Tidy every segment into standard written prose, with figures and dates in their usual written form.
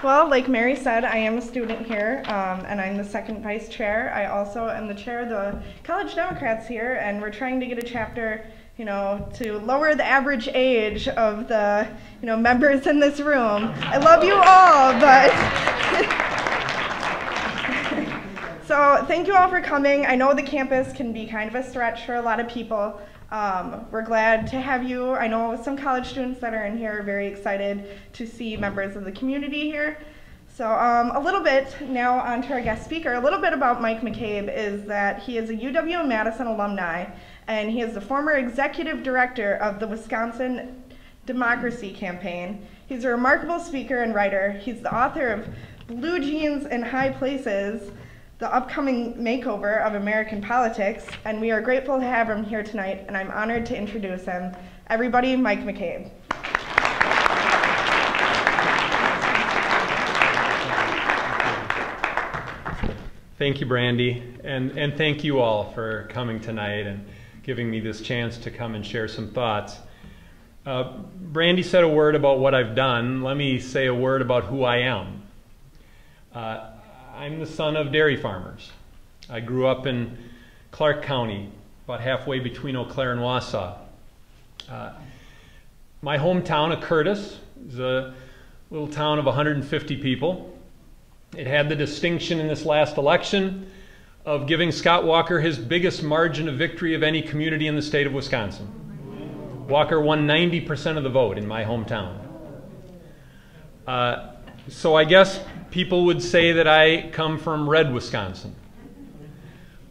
Well, like Mary said, I am a student here, and I'm the second vice chair. I also am the chair of the College Democrats here, and we're trying to get a chapter, to lower the average age of the, members in this room. I love you all, but so thank you all for coming. I know the campus can be kind of a stretch for a lot of people. We're glad to have you. I know some college students that are in here are very excited to see members of the community here. So a little bit now on to our guest speaker. A little bit about Mike McCabe is that he is a UW-Madison alumni, and he is the former executive director of the Wisconsin Democracy Campaign. He's a remarkable speaker and writer. He's the author of Blue Jeans in High Places, the upcoming makeover of American politics, and we are grateful to have him here tonight, and I'm honored to introduce him. Everybody, Mike McCabe. Thank you, Brandy, and thank you all for coming tonight and giving me this chance to come and share some thoughts. Brandy said a word about what I've done. Let me say a word about who I am. I'm the son of dairy farmers. I grew up in Clark County, about halfway between Eau Claire and Wausau. My hometown of Curtis is a little town of 150 people. It had the distinction in this last election of giving Scott Walker his biggest margin of victory of any community in the state of Wisconsin. Walker won 90% of the vote in my hometown. So I guess people would say that I come from red Wisconsin.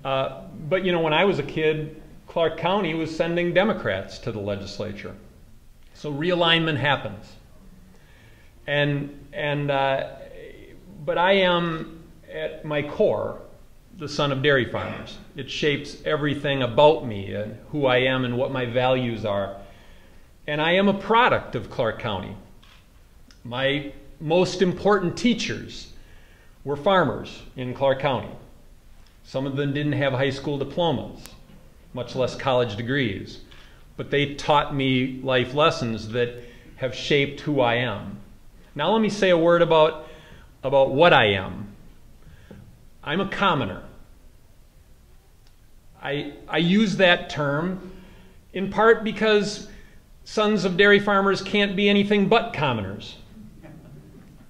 But when I was a kid, Clark County was sending Democrats to the legislature. So realignment happens. But I am, at my core, the son of dairy farmers. It shapes everything about me and who I am and what my values are. And I am a product of Clark County. My most important teachers were farmers in Clark County. Some of them didn't have high school diplomas, much less college degrees, but they taught me life lessons that have shaped who I am. Now let me say a word about what I am. I'm a commoner. I use that term in part because sons of dairy farmers can't be anything but commoners.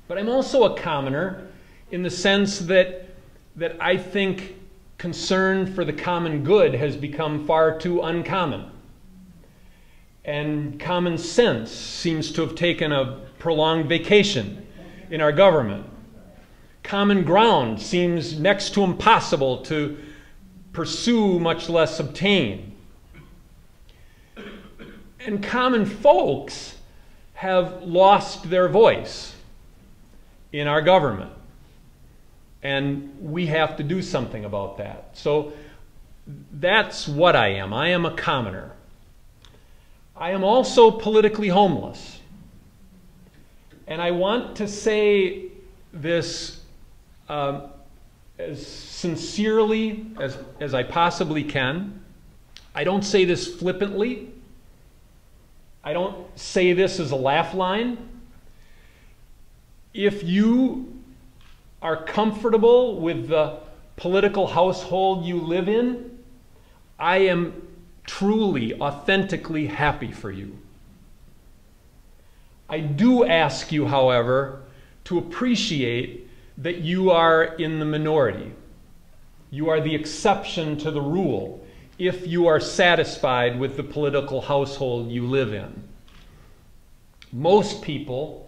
But I'm also a commoner in the sense that I think concern for the common good has become far too uncommon. And common sense seems to have taken a prolonged vacation in our government. Common ground seems next to impossible to pursue, much less obtain. And common folks have lost their voice in our government. And we have to do something about that. So that's what I am. I am a commoner. I am also politically homeless. And I want to say this as sincerely as I possibly can. I don't say this flippantly. I don't say this as a laugh line. If you are comfortable with the political household you live in, I am truly, authentically happy for you. I do ask you, however, to appreciate that you are in the minority. You are the exception to the rule if you are satisfied with the political household you live in. Most people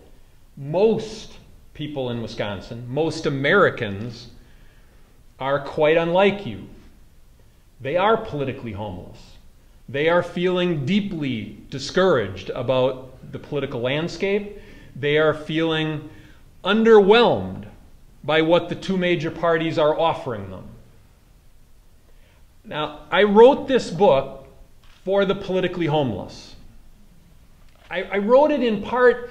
in Wisconsin, most Americans, are quite unlike you. They are politically homeless. They are feeling deeply discouraged about the political landscape. They are feeling underwhelmed by what the two major parties are offering them. Now, I wrote this book for the politically homeless. I wrote it in part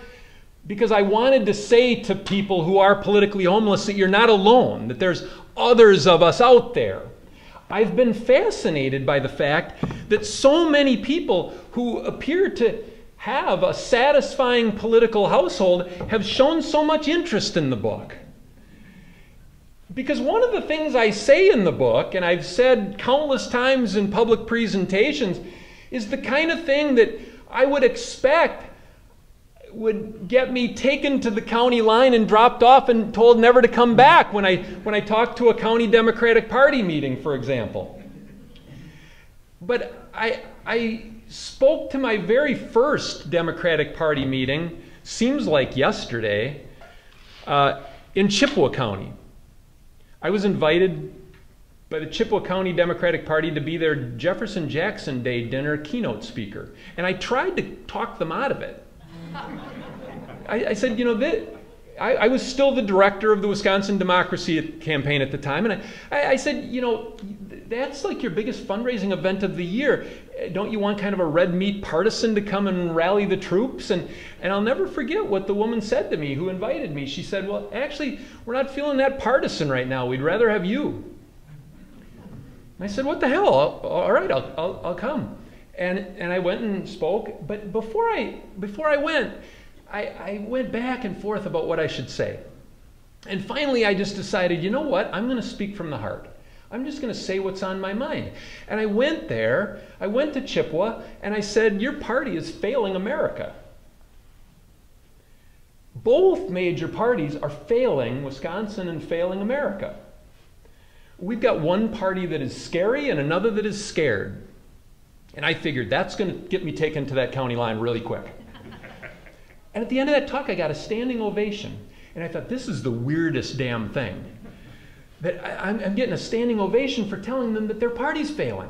because I wanted to say to people who are politically homeless that you're not alone, that there's others of us out there. I've been fascinated by the fact that so many people who appear to have a satisfying political household have shown so much interest in the book. Because one of the things I say in the book, and I've said countless times in public presentations, is the kind of thing that I would expect would get me taken to the county line and dropped off and told never to come back when I talk to a county Democratic Party meeting, for example. But I spoke to my very first Democratic Party meeting, seems like yesterday, in Chippewa County. I was invited by the Chippewa County Democratic Party to be their Jefferson Jackson Day dinner keynote speaker. And I tried to talk them out of it. I said, you know, I was still the director of the Wisconsin Democracy campaign at the time, and I said, you know, that's like your biggest fundraising event of the year. Don't you want kind of a red meat partisan to come and rally the troops? And I'll never forget what the woman said to me who invited me. She said, well, actually, we're not feeling that partisan right now. We'd rather have you. And I said, what the hell? All right, I'll come. And I went and spoke. But before I went, I went back and forth about what I should say. And finally, I just decided, you know what? I'm going to speak from the heart. I'm just going to say what's on my mind. And I went there, I went to Chippewa, and I said, your party is failing America. Both major parties are failing Wisconsin and failing America. We've got one party that is scary and another that is scared. And I figured that's going to get me taken to that county line really quick. And at the end of that talk, I got a standing ovation. And I thought, this is the weirdest damn thing. That I'm getting a standing ovation for telling them that their party's failing.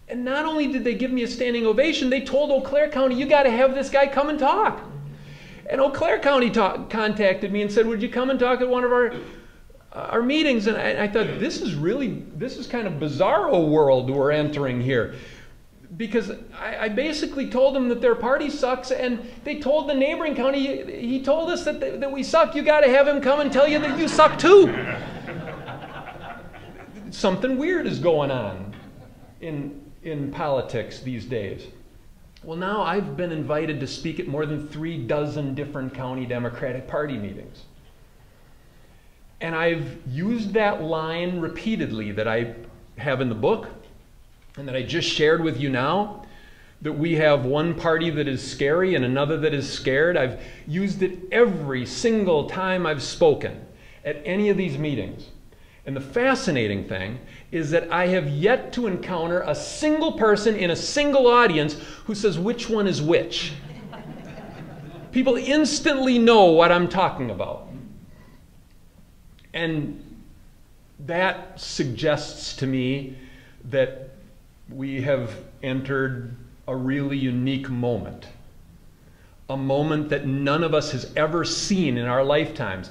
And not only did they give me a standing ovation, they told Eau Claire County, you got to have this guy come and talk. And Eau Claire County contacted me and said, would you come and talk at one of our meetings? And I thought, this is kind of bizarro world we're entering here. Because I basically told them that their party sucks, and they told the neighboring county, he told us that we suck, you got to have him come and tell you that you suck too. Something weird is going on in politics these days. Well, now I've been invited to speak at more than 36 different county Democratic Party meetings. And I've used that line repeatedly that I have in the book, and that I just shared with you now, that we have one party that is scary and another that is scared. I've used it every single time I've spoken at any of these meetings. And the fascinating thing is that I have yet to encounter a single person in a single audience who says which one is which. People instantly know what I'm talking about. And that suggests to me that we have entered a really unique moment. A moment that none of us has ever seen in our lifetimes.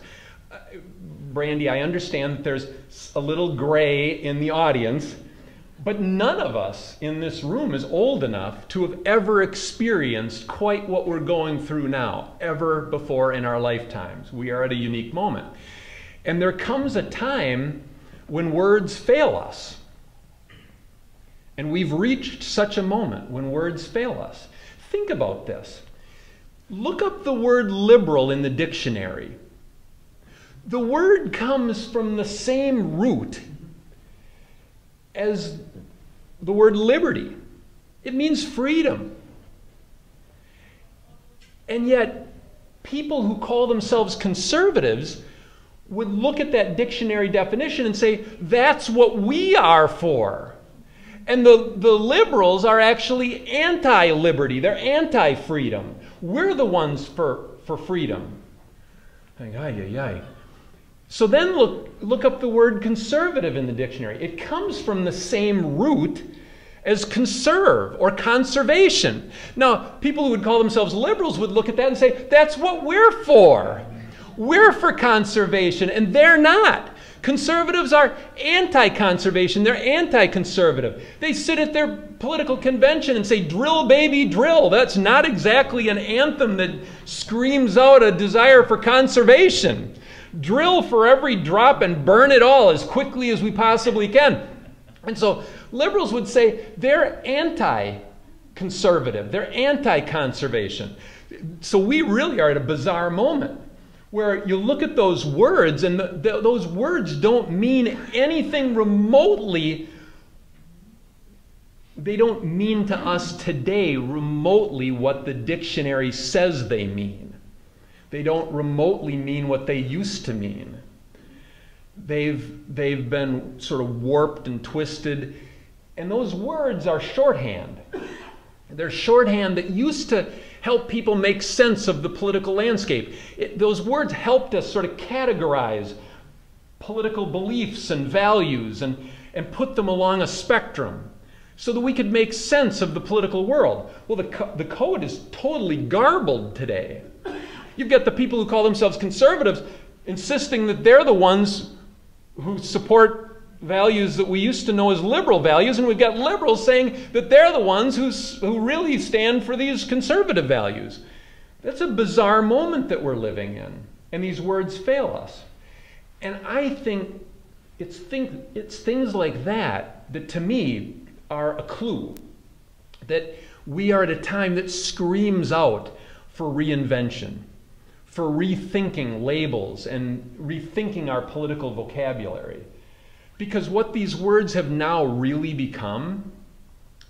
Brandy, I understand that there's a little gray in the audience, but none of us in this room is old enough to have ever experienced quite what we're going through now, ever before in our lifetimes. We are at a unique moment. And there comes a time when words fail us. And we've reached such a moment when words fail us. Think about this. Look up the word liberal in the dictionary. The word comes from the same root as the word liberty. It means freedom. And yet, people who call themselves conservatives would look at that dictionary definition and say, that's what we are for. And the liberals are actually anti-liberty. They're anti-freedom. We're the ones for freedom. Think, ay. So then look up the word conservative in the dictionary. It comes from the same root as conserve or conservation. Now, people who would call themselves liberals would look at that and say, that's what we're for. We're for conservation, and they're not. Conservatives are anti-conservation. They're anti-conservative. They sit at their political convention and say, drill, baby, drill. That's not exactly an anthem that screams out a desire for conservation. Drill for every drop and burn it all as quickly as we possibly can. And so liberals would say they're anti-conservation. conservative. They're anti-conservation. So we really are at a bizarre moment where you look at those words, and those words don't mean anything remotely. They don't mean to us today remotely what the dictionary says they mean. They don't remotely mean what they used to mean. They've been sort of warped and twisted, and those words are shorthand. They're shorthand that used to help people make sense of the political landscape. Those words helped us sort of categorize political beliefs and values and put them along a spectrum so that we could make sense of the political world. Well, the code is totally garbled today. You've got the people who call themselves conservatives insisting that they're the ones who support values that we used to know as liberal values, and we've got liberals saying that they're the ones who really stand for these conservative values. That's a bizarre moment that we're living in, and these words fail us. And I think it's things like that that to me are a clue that we are at a time that screams out for reinvention, for rethinking labels and rethinking our political vocabulary. Because what these words have now really become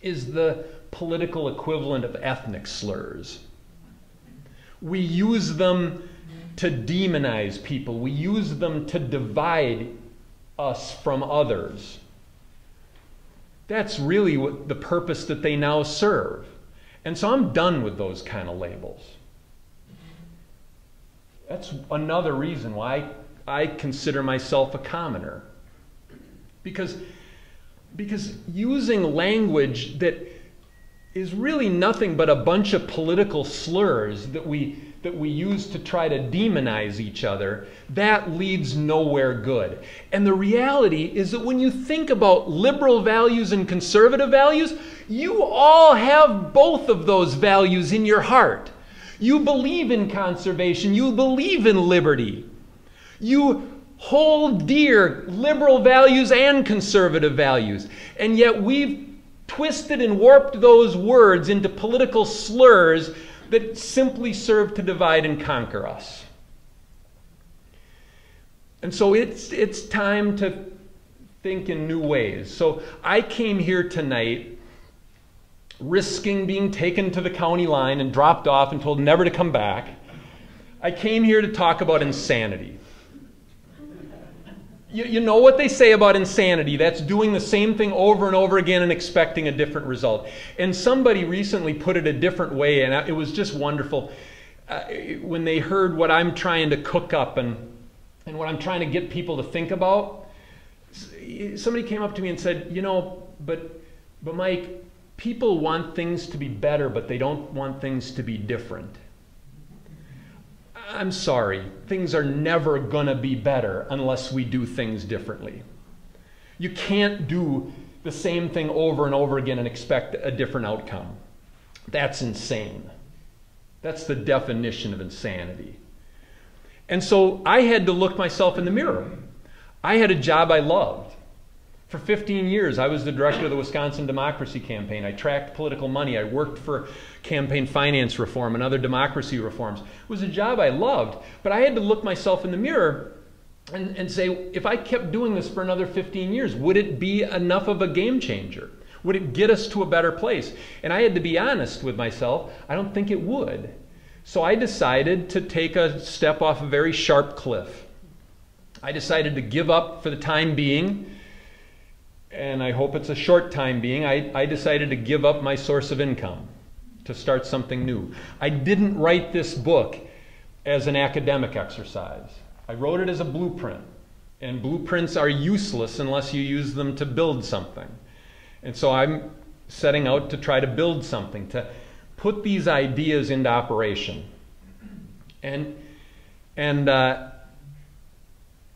is the political equivalent of ethnic slurs. We use them to demonize people. We use them to divide us from others. That's really what the purpose that they now serve. And so I'm done with those kind of labels. That's another reason why I consider myself a commoner. Because using language that is really nothing but a bunch of political slurs that we use to try to demonize each other, that leads nowhere good. And the reality is that when you think about liberal values and conservative values, you all have both of those values in your heart. You believe in conservation. You believe in liberty. You hold dear liberal values and conservative values. And yet we've twisted and warped those words into political slurs that simply serve to divide and conquer us. And so it's time to think in new ways. So I came here tonight risking being taken to the county line and dropped off and told never to come back. I came here to talk about insanity. You know what they say about insanity. That's doing the same thing over and over again and expecting a different result. And somebody recently put it a different way, and it was just wonderful. When they heard what I'm trying to cook up and what I'm trying to get people to think about, somebody came up to me and said, you know, but Mike, people want things to be better, but they don't want things to be different. I'm sorry, things are never going to be better unless we do things differently. You can't do the same thing over and over again and expect a different outcome. That's insane. That's the definition of insanity. And so I had to look myself in the mirror. I had a job I loved. For 15 years, I was the director of the Wisconsin Democracy Campaign. I tracked political money. I worked for campaign finance reform and other democracy reforms. It was a job I loved, but I had to look myself in the mirror and say, if I kept doing this for another 15 years, would it be enough of a game changer? Would it get us to a better place? And I had to be honest with myself, I don't think it would. So I decided to take a step off a very sharp cliff. I decided to give up for the time being, and I hope it's a short time being. I decided to give up my source of income to start something new. I didn't write this book as an academic exercise. I wrote it as a blueprint, and blueprints are useless unless you use them to build something. And so I'm setting out to try to build something, to put these ideas into operation. And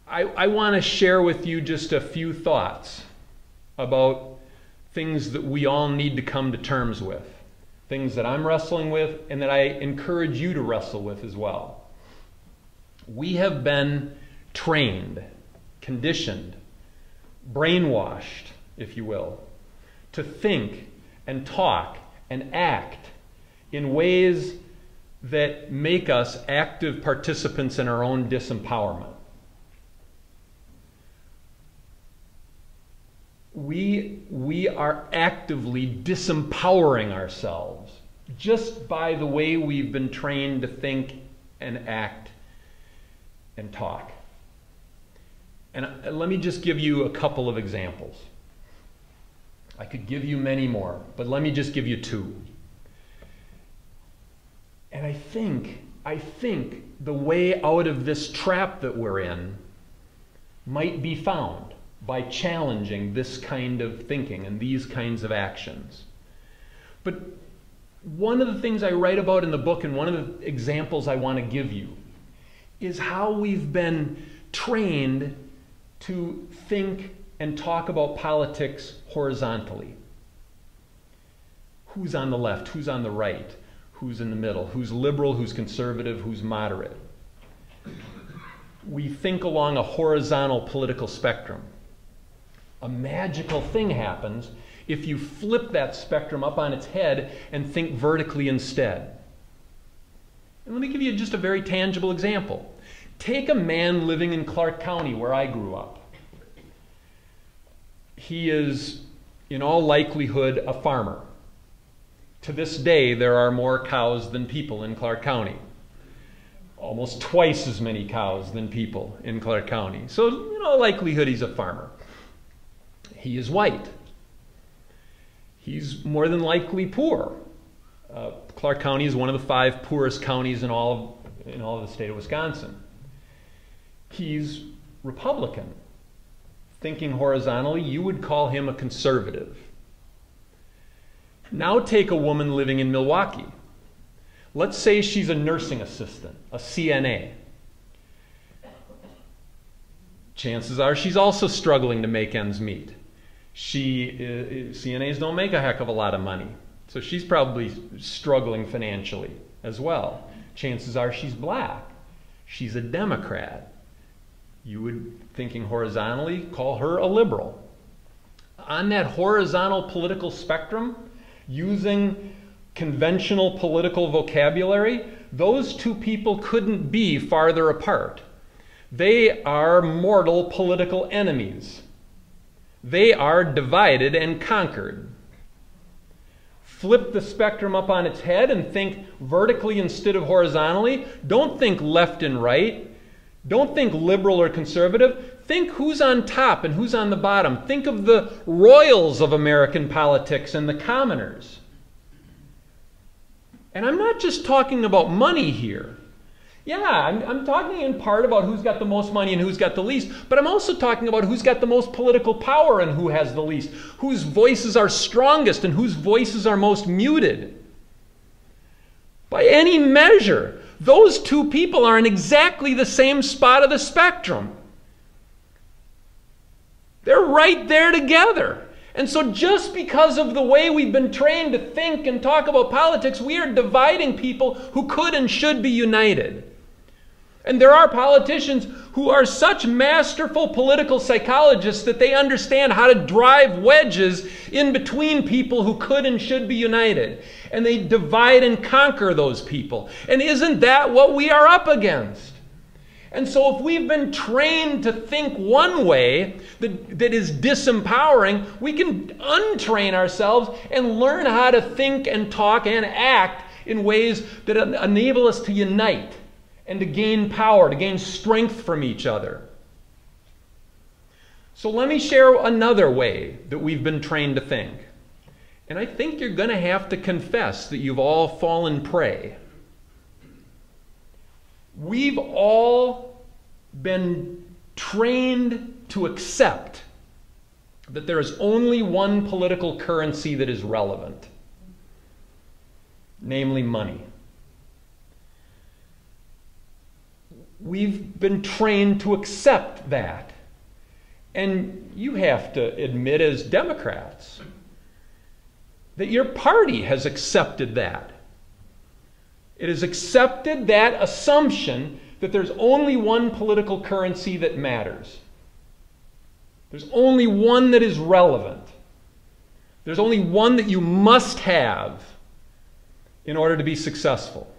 I want to share with you just a few thoughts about things that we all need to come to terms with, things that I'm wrestling with and that I encourage you to wrestle with as well. We have been trained, conditioned, brainwashed, if you will, to think and talk and act in ways that make us active participants in our own disempowerment. We are actively disempowering ourselves just by the way we've been trained to think and act and talk. And let me just give you a couple of examples. I could give you many more, but let me just give you two. And I think the way out of this trap that we're in might be found by challenging this kind of thinking and these kinds of actions. But one of the things I write about in the book, and one of the examples I want to give you, is how we've been trained to think and talk about politics horizontally. Who's on the left? Who's on the right? Who's in the middle? Who's liberal? Who's conservative? Who's moderate? We think along a horizontal political spectrum. A magical thing happens if you flip that spectrum up on its head and think vertically instead. And let me give you just a very tangible example. Take a man living in Clark County, where I grew up. He is, in all likelihood, a farmer. To this day, there are more cows than people in Clark County. Almost twice as many cows than people in Clark County. So, in all likelihood, he's a farmer. He is white. He's more than likely poor. Clark County is one of the 5 poorest counties in all of the state of Wisconsin. He's Republican. Thinking horizontally, you would call him a conservative. Now take a woman living in Milwaukee. Let's say she's a nursing assistant, a CNA. Chances are she's also struggling to make ends meet. CNAs don't make a heck of a lot of money, so she's probably struggling financially as well. Chances are she's black. She's a Democrat. You would, thinking horizontally, call her a liberal. On that horizontal political spectrum, using conventional political vocabulary, those two people couldn't be farther apart. They are mortal political enemies. They are divided and conquered. Flip the spectrum up on its head and think vertically instead of horizontally. Don't think left and right. Don't think liberal or conservative. Think who's on top and who's on the bottom. Think of the royals of American politics and the commoners. And I'm not just talking about money here. Yeah, I'm talking in part about who's got the most money and who's got the least, but I'm also talking about who's got the most political power and who has the least, whose voices are strongest and whose voices are most muted. By any measure, those two people are in exactly the same spot of the spectrum. They're right there together. And so just because of the way we've been trained to think and talk about politics, we are dividing people who could and should be united. And there are politicians who are such masterful political psychologists that they understand how to drive wedges in between people who could and should be united. And they divide and conquer those people. And isn't that what we are up against? And so if we've been trained to think one way that is disempowering, we can untrain ourselves and learn how to think and talk and act in ways that enable us to unite and to gain power, to gain strength from each other. So let me share another way that we've been trained to think. And I think you're going to have to confess that you've all fallen prey. We've all been trained to accept that there is only one political currency that is relevant, namely money. We've been trained to accept that. And you have to admit as Democrats that your party has accepted that. It has accepted that assumption that there's only one political currency that matters. There's only one that is relevant. There's only one that you must have in order to be successful.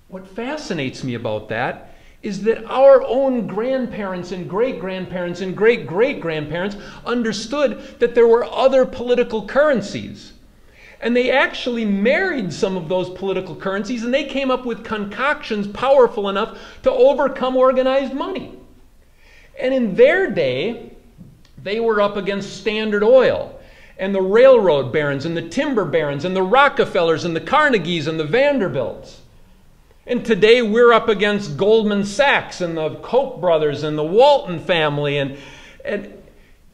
What fascinates me about that is that our own grandparents and great-grandparents and great-great-grandparents understood that there were other political currencies. And they actually married some of those political currencies, and they came up with concoctions powerful enough to overcome organized money. And in their day, they were up against Standard Oil and the railroad barons and the timber barons and the Rockefellers and the Carnegies and the Vanderbilts. And today we're up against Goldman Sachs and the Koch brothers and the Walton family, and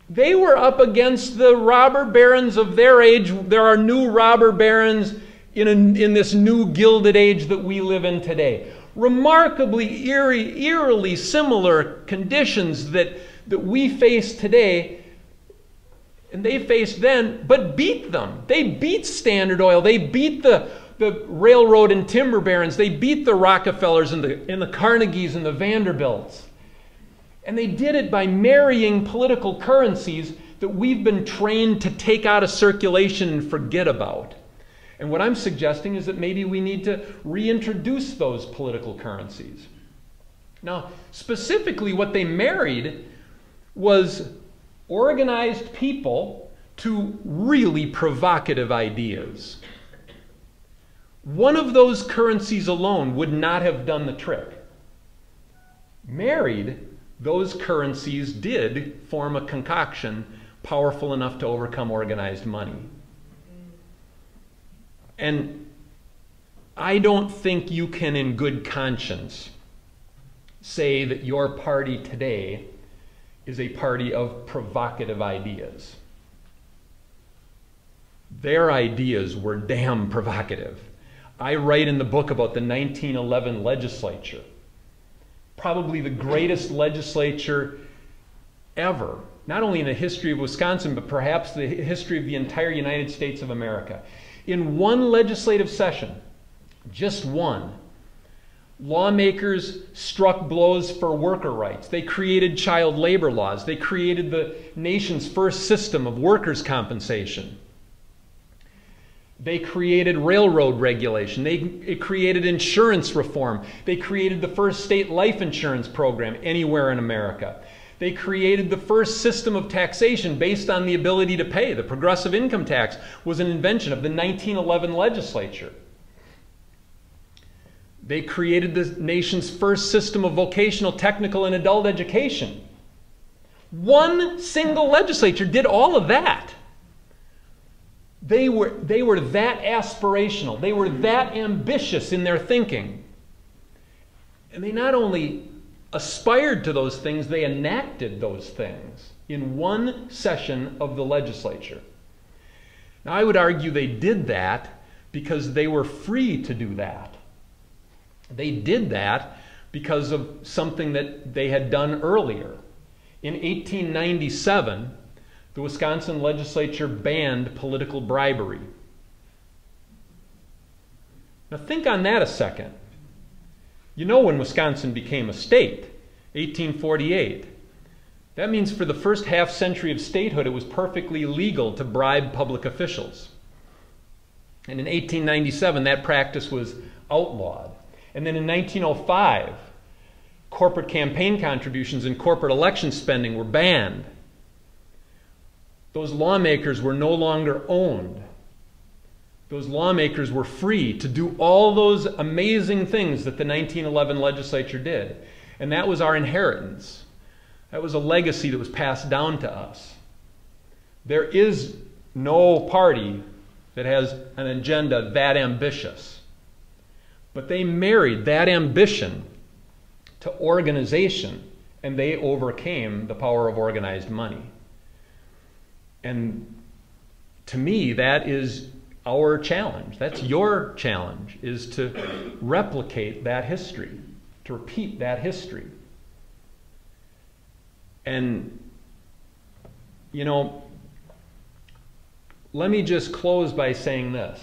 they were up against the robber barons of their age. There are new robber barons in this new gilded age that we live in today. Remarkably, eerily similar conditions that we face today, and they faced then, but beat them. They beat Standard Oil. They beat the railroad and timber barons. They beat the Rockefellers and the Carnegies and the Vanderbilts. And they did it by marrying political currencies that we've been trained to take out of circulation and forget about. And what I'm suggesting is that maybe we need to reintroduce those political currencies. Now, specifically what they married was organized people to really provocative ideas. One of those currencies alone would not have done the trick. Married, those currencies did form a concoction powerful enough to overcome organized money. And I don't think you can in good conscience say that your party today is a party of provocative ideas. Their ideas were damn provocative. I write in the book about the 1911 legislature. Probably the greatest legislature ever, not only in the history of Wisconsin, but perhaps the history of the entire United States of America. In one legislative session, just one, lawmakers struck blows for worker rights. They created child labor laws. They created the nation's first system of workers' compensation. They created railroad regulation. They created insurance reform. They created the first state life insurance program anywhere in America. They created the first system of taxation based on the ability to pay. The progressive income tax was an invention of the 1911 legislature. They created the nation's first system of vocational, technical, and adult education. One single legislature did all of that. They were that aspirational. They were that ambitious in their thinking. And they not only aspired to those things, they enacted those things in one session of the legislature. Now, I would argue they did that because they were free to do that. They did that because of something that they had done earlier. In 1897, the Wisconsin legislature banned political bribery. Now think on that a second. You know when Wisconsin became a state, 1848. That means for the first half century of statehood, it was perfectly legal to bribe public officials. And in 1897, that practice was outlawed. And then in 1905, corporate campaign contributions and corporate election spending were banned. Those lawmakers were no longer owned. Those lawmakers were free to do all those amazing things that the 1911 legislature did. And that was our inheritance. That was a legacy that was passed down to us. There is no party that has an agenda that ambitious. But they married that ambition to organization, and they overcame the power of organized money. And to me, that is our challenge. That's your challenge, is to replicate that history, to repeat that history. And, you know, let me just close by saying this.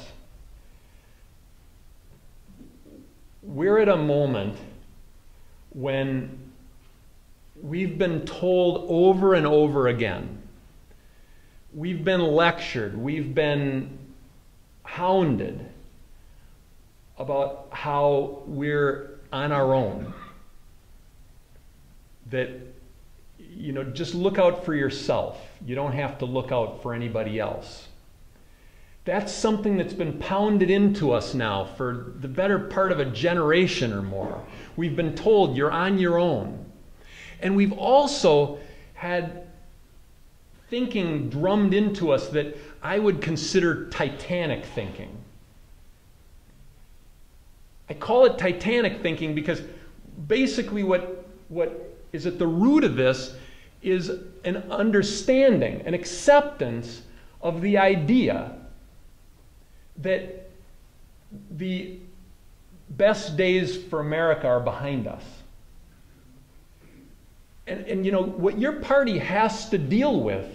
We're at a moment when we've been told over and over again, we've been lectured, we've been hounded about how we're on our own. That, just look out for yourself. You don't have to look out for anybody else. That's something that's been pounded into us now for the better part of a generation or more. We've been told you're on your own. And we've also had thinking drummed into us that I would consider Titanic thinking. I call it Titanic thinking because basically what is at the root of this is an understanding, an acceptance of the idea that the best days for America are behind us. And what your party has to deal with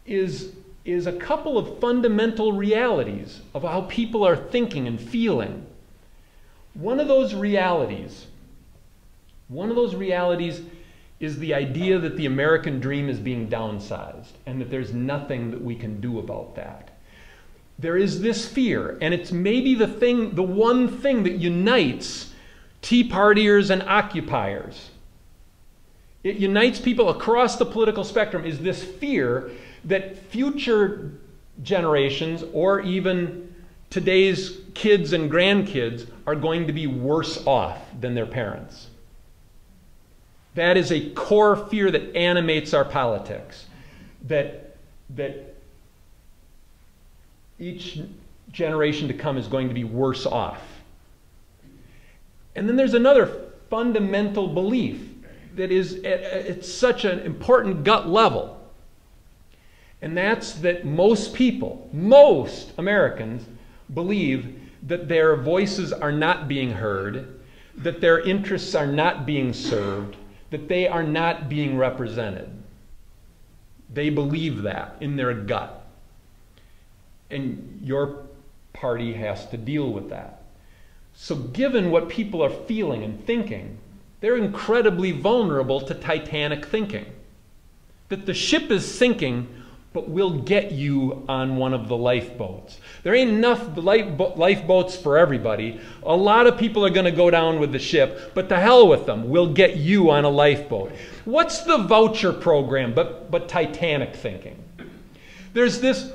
is a couple of fundamental realities of how people are thinking and feeling. One of those realities is the idea that the American dream is being downsized and that there's nothing that we can do about that. There is this fear, and it's maybe the one thing that unites Tea Partiers and occupiers. It unites people across the political spectrum, is this fear that future generations or even today's kids and grandkids are going to be worse off than their parents. That is a core fear that animates our politics. That each generation to come is going to be worse off. And then there's another fundamental belief that is at such an important gut level. And that's that most people, most Americans, believe that their voices are not being heard, that their interests are not being served, that they are not being represented. They believe that in their gut. And your party has to deal with that. So given what people are feeling and thinking, they're incredibly vulnerable to Titanic thinking. That the ship is sinking, but we'll get you on one of the lifeboats. There ain't enough lifeboats for everybody. A lot of people are going to go down with the ship, but to hell with them. We'll get you on a lifeboat. What's the voucher program but Titanic thinking? There's this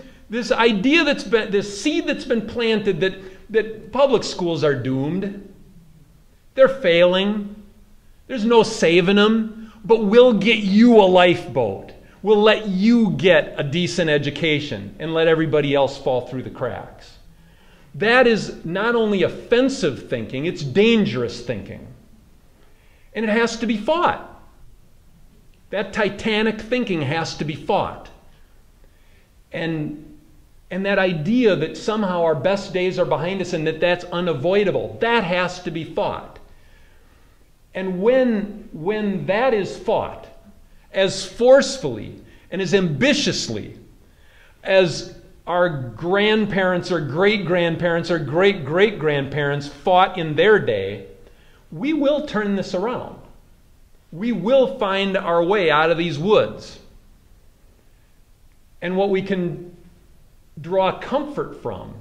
idea this seed that's been planted that public schools are doomed. They're failing. There's no saving them, but we'll get you a lifeboat. We'll let you get a decent education and let everybody else fall through the cracks. That is not only offensive thinking, it's dangerous thinking. And it has to be fought. That Titanic thinking has to be fought. And that idea that somehow our best days are behind us and that's unavoidable, that has to be fought. And when that is fought, as forcefully and as ambitiously as our grandparents or great-grandparents or great-great-grandparents fought in their day, we will turn this around. We will find our way out of these woods. And what we can draw comfort from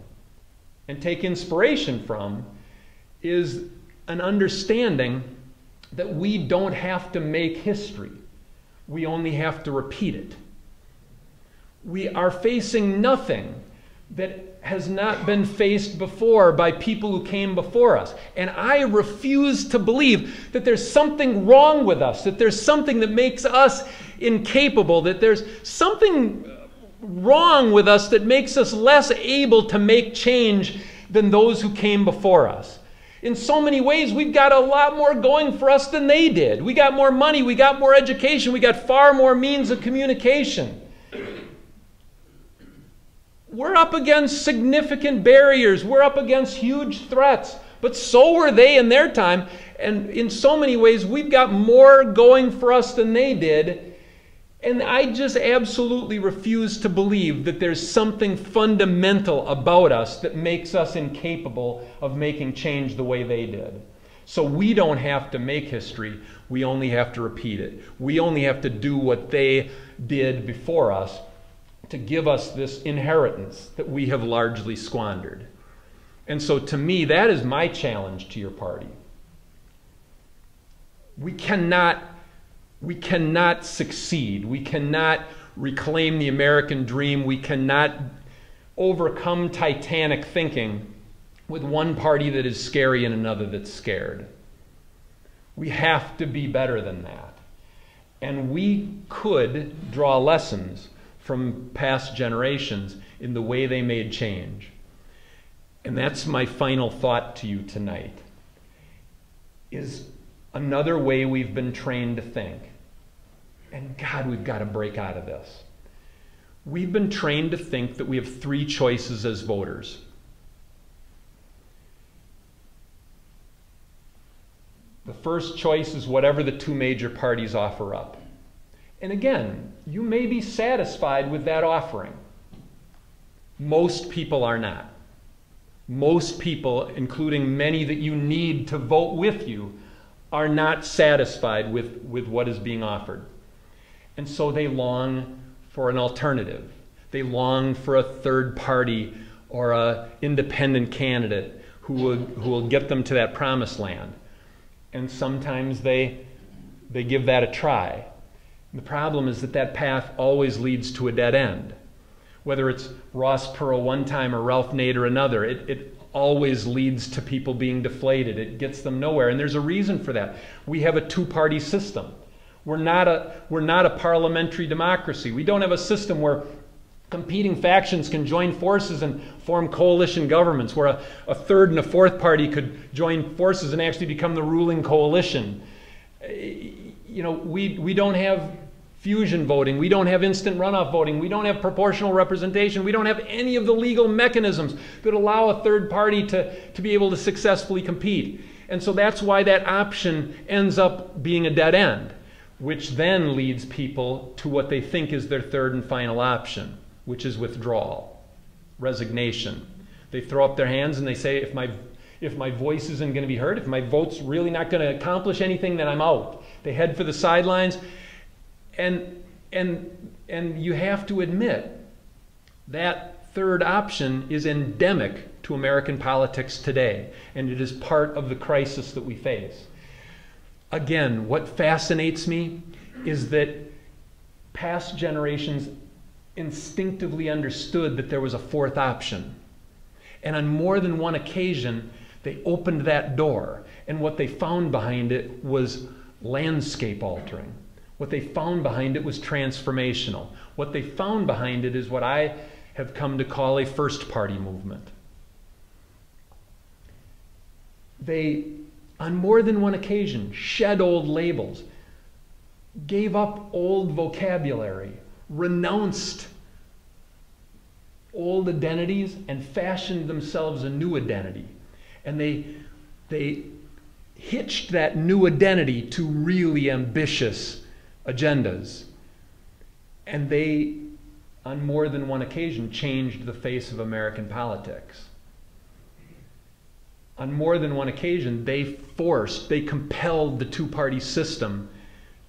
and take inspiration from is an understanding that we don't have to make history. We only have to repeat it. We are facing nothing that has not been faced before by people who came before us. And I refuse to believe that there's something wrong with us, that there's something that makes us incapable, that there's something wrong with us that makes us less able to make change than those who came before us. In so many ways, we've got a lot more going for us than they did. We got more money, we got more education, we got far more means of communication. We're up against significant barriers. We're up against huge threats. But so were they in their time. And in so many ways, we've got more going for us than they did. And I just absolutely refuse to believe that there's something fundamental about us that makes us incapable of making change the way they did. So we don't have to make history. We only have to repeat it. We only have to do what they did before us to give us this inheritance that we have largely squandered. And so to me, that is my challenge to your party. We cannot succeed. We cannot reclaim the American dream. We cannot overcome Titanic thinking with one party that is scary and another that's scared. We have to be better than that. And we could draw lessons from past generations in the way they made change. And that's my final thought to you tonight, is another way we've been trained to think. And God, we've got to break out of this. We've been trained to think that we have three choices as voters. The first choice is whatever the two major parties offer up. And again, you may be satisfied with that offering. Most people are not. Most people, including many that you need to vote with you, are not satisfied with what is being offered. And so they long for an alternative. They long for a third party or an independent candidate who will get them to that promised land. And sometimes they give that a try. And the problem is that path always leads to a dead end. Whether it's Ross Perot one time or Ralph Nader another, it always leads to people being deflated. It gets them nowhere. And there's a reason for that. We have a two-party system. We're not a parliamentary democracy. We don't have a system where competing factions can join forces and form coalition governments, where a third and a fourth party could join forces and actually become the ruling coalition. You know, we don't have fusion voting. We don't have instant runoff voting. We don't have proportional representation. We don't have any of the legal mechanisms that allow a third party to be able to successfully compete. And so that's why that option ends up being a dead end, which then leads people to what they think is their third and final option, which is withdrawal, resignation. They throw up their hands and they say, if my voice isn't going to be heard, if my vote's really not going to accomplish anything, then I'm out. They head for the sidelines. And you have to admit that third option is endemic to American politics today, and it is part of the crisis that we face. Again, what fascinates me is that past generations instinctively understood that there was a fourth option. And on more than one occasion, they opened that door, and what they found behind it was landscape altering. What they found behind it was transformational. What they found behind it is what I have come to call a first party movement. They, on more than one occasion, shed old labels, gave up old vocabulary, renounced old identities, and fashioned themselves a new identity. And they hitched that new identity to really ambitious agendas. And they, on more than one occasion, changed the face of American politics. On more than one occasion, they compelled the two-party system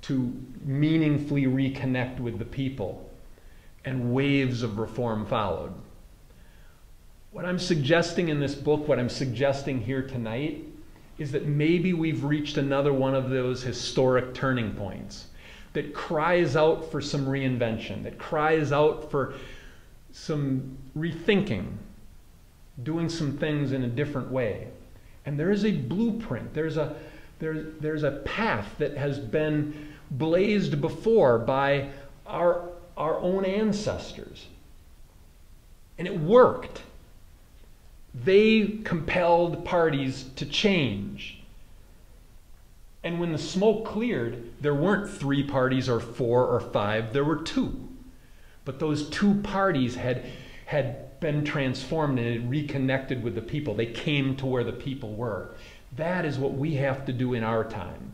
to meaningfully reconnect with the people, and waves of reform followed. What I'm suggesting in this book, what I'm suggesting here tonight, is that maybe we've reached another one of those historic turning points that cries out for some reinvention, that cries out for some rethinking, doing some things in a different way. And there is a blueprint, there's a path that has been blazed before by our own ancestors. And it worked. They compelled parties to change. And when the smoke cleared, there weren't 3 parties or 4 or 5, there were 2. But those 2 parties had been transformed and had reconnected with the people. They came to where the people were. That is what we have to do in our time.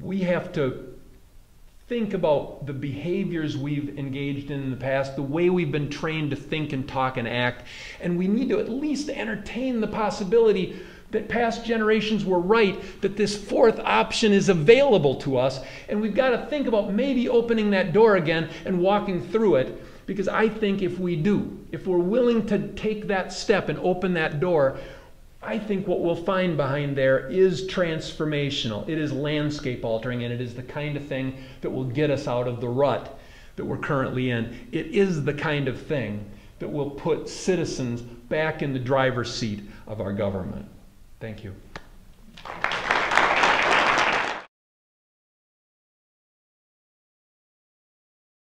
We have to think about the behaviors we've engaged in the past, the way we've been trained to think and talk and act, and we need to at least entertain the possibility that past generations were right, that this fourth option is available to us, and we've got to think about maybe opening that door again and walking through it, Because I think if we do, if we're willing to take that step and open that door, I think what we'll find behind there is transformational. It is landscape altering, and it is the kind of thing that will get us out of the rut that we're currently in. It is the kind of thing that will put citizens back in the driver's seat of our government. Thank you.